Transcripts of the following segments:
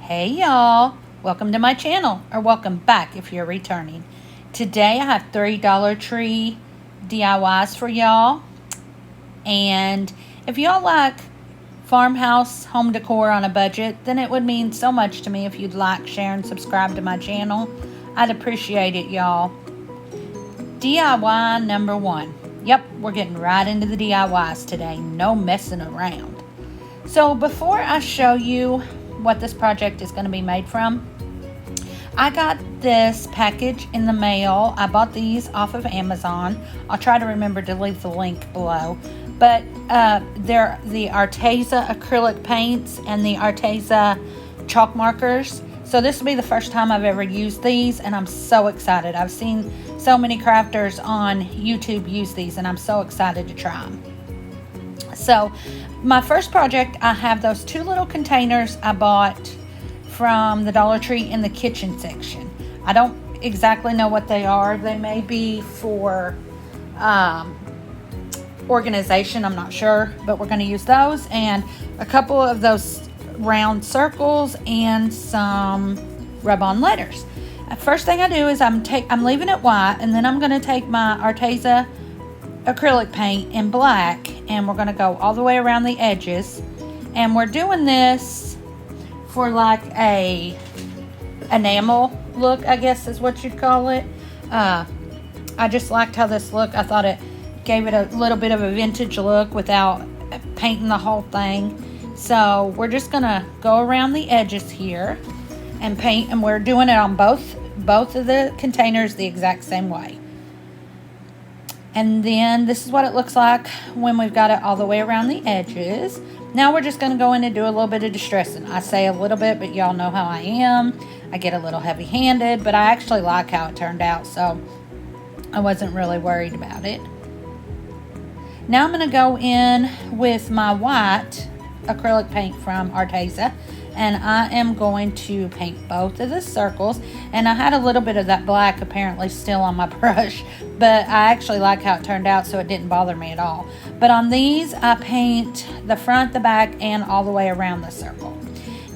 Hey y'all, welcome to my channel, or welcome back if you're returning. Today I have 3 Dollar Tree DIYs for y'all. And if y'all like farmhouse home decor on a budget, then it would mean so much to me if you'd like, share, and subscribe to my channel. I'd appreciate it, y'all. DIY number 1. Yep, we're getting right into the DIYs today. No messing around. So before I show you what this project is going to be made from, I got this package in the mail. I bought these off of Amazon. I'll try to remember to leave the link below. But they're the Arteza acrylic paints and the Arteza chalk markers. So this will be the first time I've ever used these, and I'm so excited. I've seen so many crafters on YouTube use these, and I'm so excited to try them. So my first project, I have those 2 little containers I bought from the Dollar Tree in the kitchen section. I don't exactly know what they are. They may be for organization, I'm not sure, but we're going to use those, and a couple of those round circles and some rub-on letters. First thing I do is I'm leaving it white, and then I'm going to take my Arteza acrylic paint in black, and we're going to go all the way around the edges. And we're doing this for like a enamel look, I guess is what you'd call it. I just liked how this looked. I thought it gave it a little bit of a vintage look without painting the whole thing. So we're just going to go around the edges here and paint, and we're doing it on both of the containers the exact same way. And then this is what it looks like when we've got it all the way around the edges. Now we're just going to go in and do a little bit of distressing. I say a little bit, but y'all know how I am. I get a little heavy-handed, but I actually like how it turned out, so I wasn't really worried about it. Now I'm going to go in with my white acrylic paint from Arteza, and I am going to paint both of the circles. And I had a little bit of that black apparently still on my brush, but I actually like how it turned out, so it didn't bother me at all. But on these, I paint the front, the back, and all the way around the circle.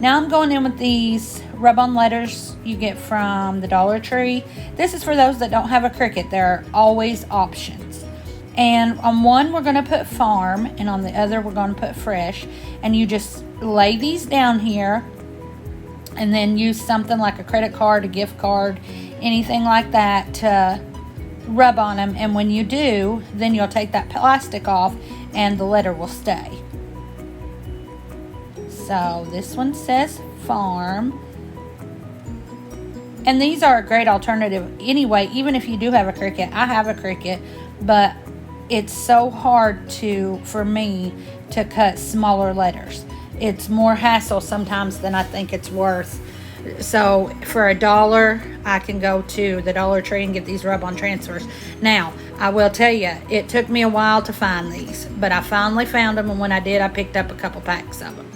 Now I'm going in with these rub-on letters you get from the Dollar Tree. This is for those that don't have a Cricut. There are always options. And on one, we're going to put farm, and on the other, we're going to put fresh. And you just lay these down here, and then use something like a credit card, a gift card, anything like that to rub on them. And when you do, then you'll take that plastic off, and the letter will stay. So this one says farm. And these are a great alternative anyway, even if you do have a Cricut. I have a Cricut, but it's so hard for me to cut smaller letters. It's more hassle sometimes than I think it's worth. So for $1, I can go to the Dollar Tree and get these rub-on transfers. Now, I will tell you, it took me a while to find these, but I finally found them, and when I did, I picked up a couple packs of them.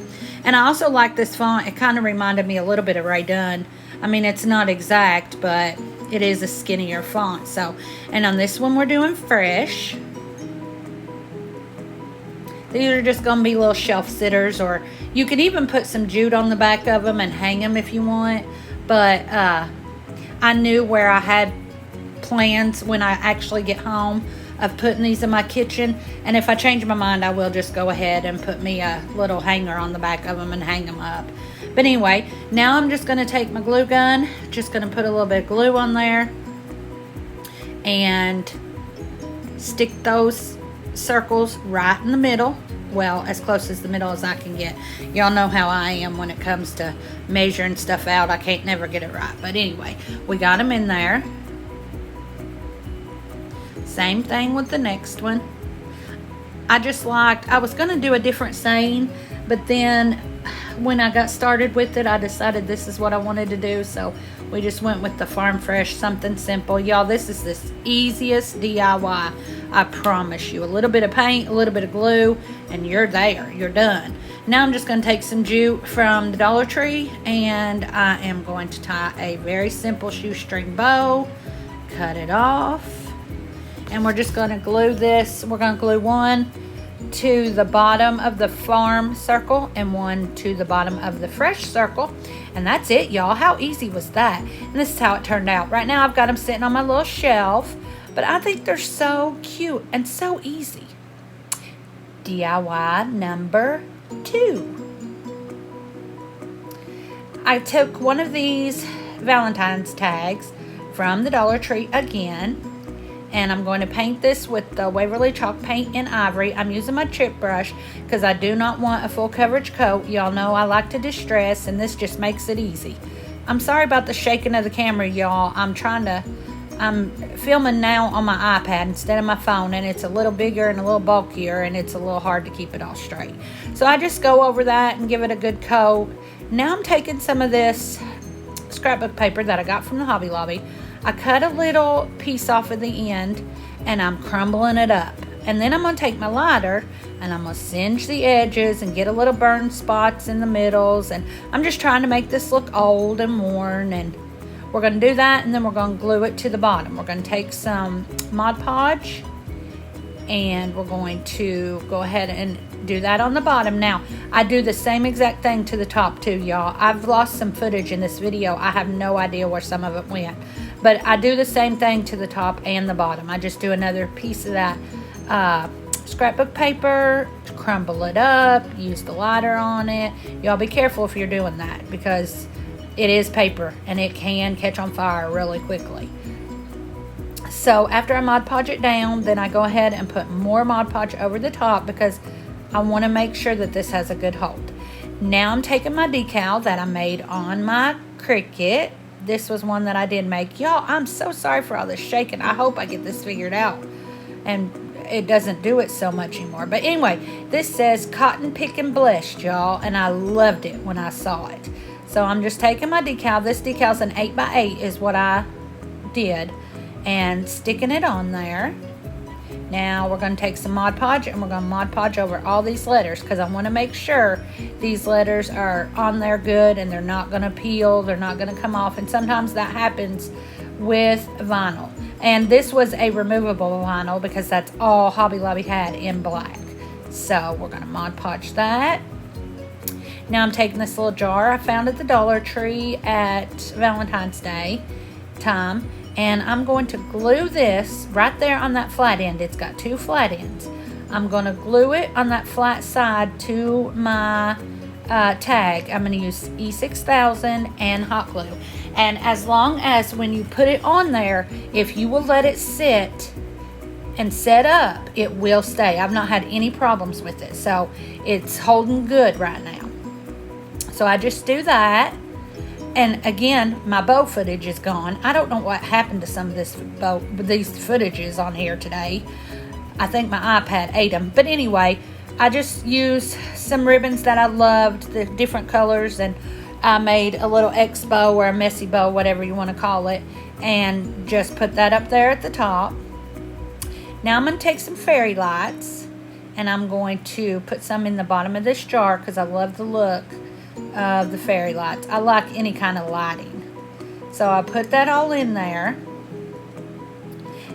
And I also like this font. It kind of reminded me a little bit of Ray Dunn. I mean, it's not exact, but it is a skinnier font. So, and on this one, we're doing fresh. These are just going to be little shelf sitters, or you could even put some jute on the back of them and hang them if you want. But I knew where I had plans when I actually get home of putting these in my kitchen. And if I change my mind, I will just go ahead and put me a little hanger on the back of them and hang them up. But anyway, now I'm just going to take my glue gun, just going to put a little bit of glue on there and stick those circles right in the middle. Well, as close as the middle as I can get. Y'all know how I am when it comes to measuring stuff out. I can't never get it right. But anyway, we got them in there. Same thing with the next one. I was going to do a different saying, but then when I got started with it, I decided this is what I wanted to do. So we just went with the Farm Fresh, something simple. Y'all, this is the easiest DIY, I promise you. A little bit of paint, a little bit of glue, and you're there. You're done. Now I'm just going to take some jute from the Dollar Tree, and I am going to tie a very simple shoestring bow, cut it off, and we're just going to glue this. We're going to glue one to the bottom of the farm circle and one to the bottom of the fresh circle. And that's it, y'all. How easy was that? And this is how it turned out. Right now I've got them sitting on my little shelf, but I think they're so cute and so easy. DIY number 2. I took one of these Valentine's tags from the Dollar Tree again, and I'm going to paint this with the Waverly Chalk Paint in Ivory. I'm using my chip brush because I do not want a full coverage coat. Y'all know I like to distress, and this just makes it easy. I'm sorry about the shaking of the camera, y'all. I'm filming now on my iPad instead of my phone, and it's a little bigger and a little bulkier, and it's a little hard to keep it all straight. So I just go over that and give it a good coat. Now I'm taking some of this scrapbook paper that I got from the Hobby Lobby. I cut a little piece off at the end, and I'm crumbling it up. And then I'm going to take my lighter, and I'm going to singe the edges and get a little burn spots in the middles. And I'm just trying to make this look old and worn. And we're going to do that, and then we're going to glue it to the bottom. We're going to take some Mod Podge, and we're going to go ahead and do that on the bottom. Now, I do the same exact thing to the top too, y'all. I've lost some footage in this video. I have no idea where some of it went. But I do the same thing to the top and the bottom. I just do another piece of that scrapbook paper, crumble it up, use the lighter on it. Y'all be careful if you're doing that, because it is paper and it can catch on fire really quickly. So after I Mod Podge it down, then I go ahead and put more Mod Podge over the top because I want to make sure that this has a good hold. Now I'm taking my decal that I made on my Cricut. This was one that I did make. Y'all, I'm so sorry for all this shaking. I hope I get this figured out and it doesn't do it so much anymore. But anyway, this says Cotton Pickin' Blessed, y'all, and I loved it when I saw it. So I'm just taking my decal. This decal's an 8x8 is what I did, and sticking it on there. Now we're going to take some Mod Podge, and we're going to Mod Podge over all these letters because I want to make sure these letters are on there good and they're not going to peel, they're not going to come off. And sometimes that happens with vinyl. And this was a removable vinyl because that's all Hobby Lobby had in black. So we're going to Mod Podge that. Now I'm taking this little jar I found at the Dollar Tree at Valentine's Day time, and I'm going to glue this right there on that flat end. It's got 2 flat ends. I'm going to glue it on that flat side to my tag. I'm going to use E6000 and hot glue. And as long as when you put it on there, if you will let it sit and set up, it will stay. I've not had any problems with it. So it's holding good right now. So I just do that. And again, my bow footage is gone. I don't know what happened to some of these footages on here today. I think my iPad ate them. But anyway, I just used some ribbons that I loved, the different colors, and I made a little X bow or a messy bow, whatever you want to call it, and just put that up there at the top. Now I'm going to take some fairy lights, and I'm going to put some in the bottom of this jar because I love the look of the fairy lights. I like any kind of lighting. So I put that all in there.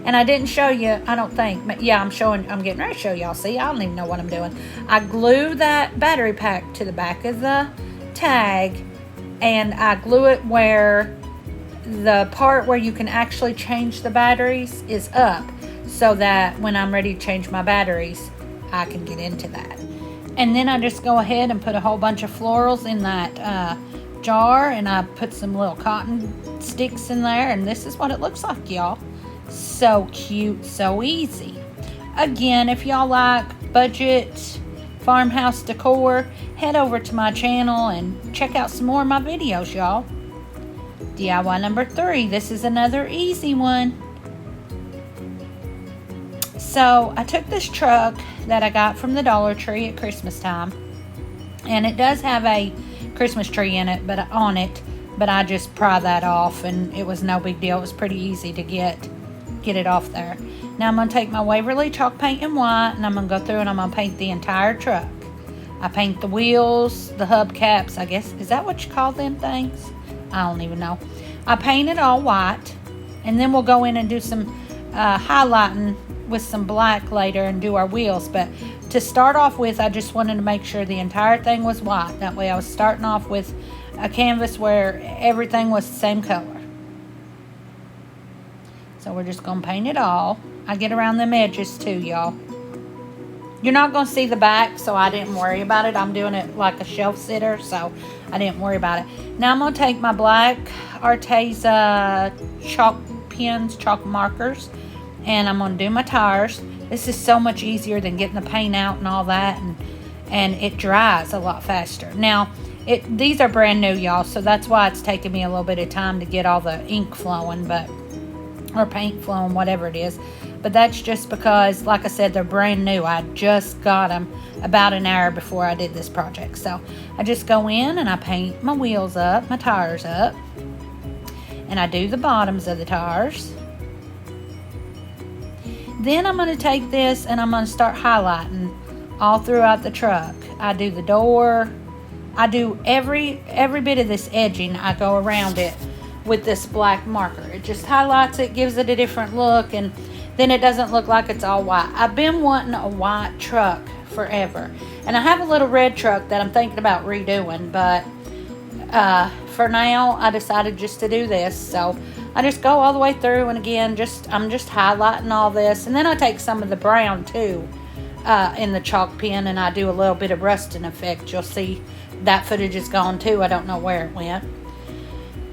And I didn't show you, I don't think, but yeah, I'm getting ready to show y'all. See, I don't even know what I'm doing. I glue that battery pack to the back of the tag, and I glue it where the part where you can actually change the batteries is up, so that when I'm ready to change my batteries, I can get into that. And then I just go ahead and put a whole bunch of florals in that jar, and I put some little cotton sticks in there, and this is what it looks like, y'all. So cute, so easy. Again, if y'all like budget farmhouse decor, head over to my channel and check out some more of my videos, y'all. DIY number 3. This is another easy one. So I took this truck that I got from the Dollar Tree at Christmas time, and it does have a Christmas tree in it, but I just pry that off, and it was no big deal. It was pretty easy to get it off there. Now I'm going to take my Waverly Chalk Paint in white, and I'm going to go through and I'm going to paint the entire truck. I paint the wheels, the hubcaps, I guess. Is that what you call them things? I don't even know. I paint it all white, and then we'll go in and do some highlighting with some black later and do our wheels. But to start off with, I just wanted to make sure the entire thing was white. That way I was starting off with a canvas where everything was the same color. So we're just going to paint it all. I get around them edges too, y'all. You're not going to see the back, so I didn't worry about it. I'm doing it like a shelf sitter, so I didn't worry about it. Now I'm going to take my black Arteza chalk pens, chalk markers, and I'm going to do my tires. This is so much easier than getting the paint out and all that, and it dries a lot faster. Now, these are brand new, y'all, so that's why it's taking me a little bit of time to get all the ink flowing, or paint flowing, whatever it is. But that's just because, like I said, they're brand new. I just got them about an hour before I did this project. So I just go in and I paint my wheels up, my tires up. And I do the bottoms of the tires. Then I'm going to take this and I'm going to start highlighting all throughout the truck. I do the door. I do every bit of this edging. I go around it with this black marker. It just highlights it, gives it a different look, and then it doesn't look like it's all white. I've been wanting a white truck forever. And I have a little red truck that I'm thinking about redoing, but for now I decided just to do this. So I just go all the way through, and again, I'm just highlighting all this. And then I take some of the brown too in the chalk pen, and I do a little bit of rusting effect. You'll see that footage is gone too. I don't know where it went.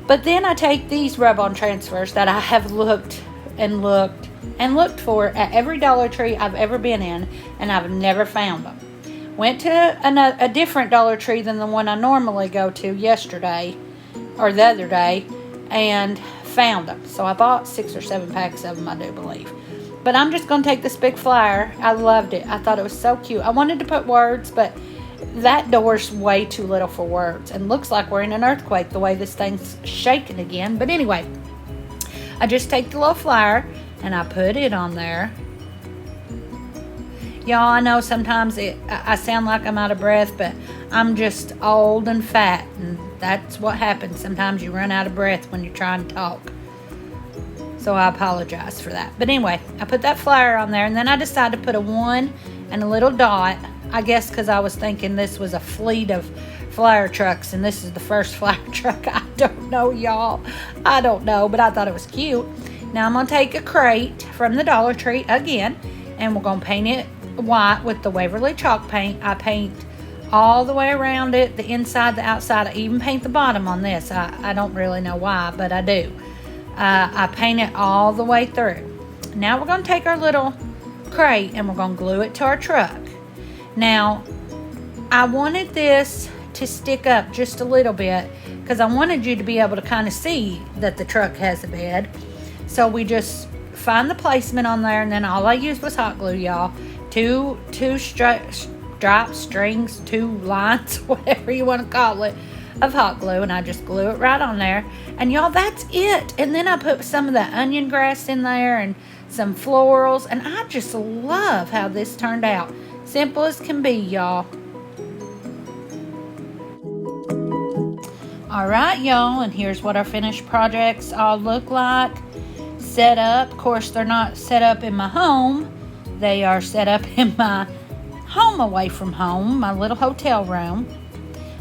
But then I take these rub-on transfers that I have looked for at every Dollar Tree I've ever been in, and I've never found them. Went to a different Dollar Tree than the one I normally go to yesterday, or the other day, and found them. So I bought 6 or 7 packs of them, I do believe. But I'm just going to take this big flyer. I loved it. I thought it was so cute. I wanted to put words, but that door's way too little for words, and looks like we're in an earthquake the way this thing's shaking again. But anyway, I just take the little flyer and I put it on there. Y'all, I know sometimes I sound like I'm out of breath, but I'm just old and fat, and that's what happens. Sometimes you run out of breath when you're trying to talk. So I apologize for that. But anyway, I put that flyer on there, and then I decided to put a 1 and a little dot. I guess because I was thinking this was a fleet of flyer trucks, and this is the first flyer truck. I don't know, y'all. I don't know, but I thought it was cute. Now I'm going to take a crate from the Dollar Tree again, and we're going to paint it white with the Waverly chalk paint. I paint all the way around it, the inside, the outside. I even paint the bottom on this. I don't really know why, but I do. I paint it all the way through. Now we're going to take our little crate and we're going to glue it to our truck. Now, I wanted this to stick up just a little bit because I wanted you to be able to kind of see that the truck has a bed. So we just find the placement on there, and then all I used was hot glue, y'all. Two stripes, strings, 2 lines, whatever you want to call it, of hot glue, and I just glue it right on there. And y'all, that's it. And then I put some of the onion grass in there and some florals, and I just love how this turned out. Simple as can be, y'all. Alright, y'all, and here's what our finished projects all look like. Set up. Of course, they're not set up in my home. They are set up in my home away from home, my little hotel room.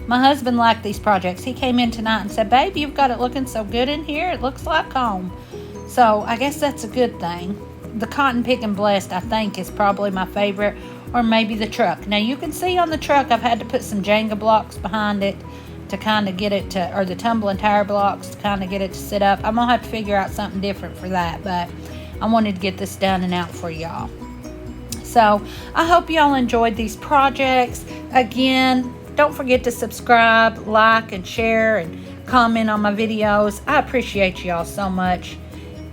My husband liked these projects. He came in tonight and said, "Babe, you've got it looking so good in here. It looks like home." So I guess that's a good thing. The Cotton Pick and Blessed, I think, is probably my favorite, or maybe the truck. Now you can see on the truck I've had to put some Jenga blocks behind it to kind of get it to, or the tumbling tire blocks to kind of get it to sit up. I'm going to have to figure out something different for that, but I wanted to get this done and out for y'all. So I hope y'all enjoyed these projects. Again, don't forget to subscribe, like, and share, and comment on my videos. I appreciate y'all so much.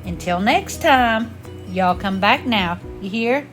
Until next time, y'all come back now. You hear?